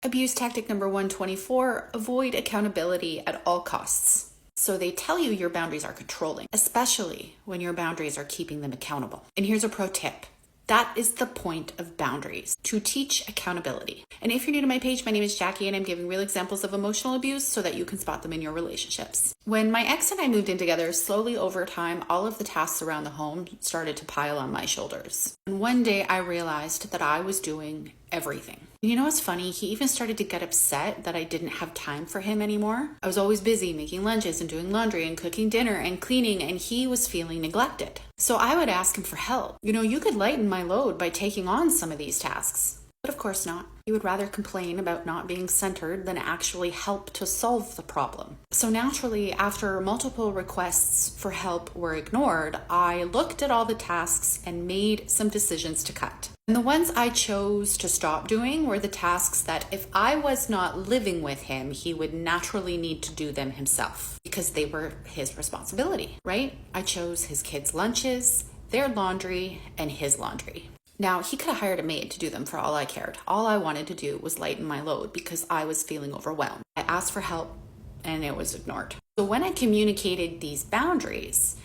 Abuse tactic number 124, avoid accountability at all costs. So they tell you your boundaries are controlling, especially when your boundaries are keeping them accountable. And here's a pro tip. That is the point of boundaries, to teach accountability. And if you're new to my page, my name is Jackie and I'm giving real examples of emotional abuse so that you can spot them in your relationships. When my ex and I moved in together, slowly over time, all of the tasks around the home started to pile on my shoulders. And one day I realized that I was doing everything. And you know what's funny? He even started to get upset that I didn't have time for him anymore. I was always busy making lunches and doing laundry and cooking dinner and cleaning, and he was feeling neglected. So I would ask him for help. You could lighten my load by taking on some of these tasks. But of course not. He would rather complain about not being centered than actually help to solve the problem. So naturally, after multiple requests for help were ignored, I looked at all the tasks and made some decisions to cut. And the ones I chose to stop doing were the tasks that if I was not living with him, he would naturally need to do them himself because they were his responsibility, right? I chose his kids' lunches, their laundry, and his laundry. Now, he could have hired a maid to do them for all I cared. All I wanted to do was lighten my load because I was feeling overwhelmed. I asked for help and it was ignored. So when I communicated these boundaries,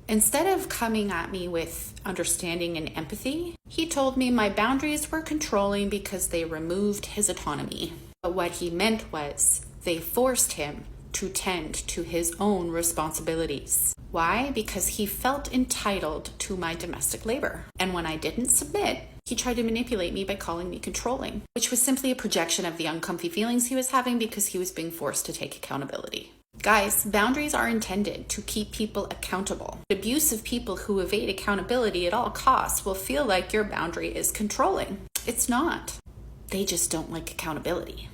instead of coming at me with understanding and empathy, he told me my boundaries were controlling because they removed his autonomy. But what he meant was they forced him to tend to his own responsibilities. Why? Because he felt entitled to my domestic labor. And when I didn't submit, he tried to manipulate me by calling me controlling, which was simply a projection of the uncomfy feelings he was having because he was being forced to take accountability. Guys, boundaries are intended to keep people accountable. Abusive people who evade accountability at all costs will feel like your boundary is controlling. It's not. They just don't like accountability.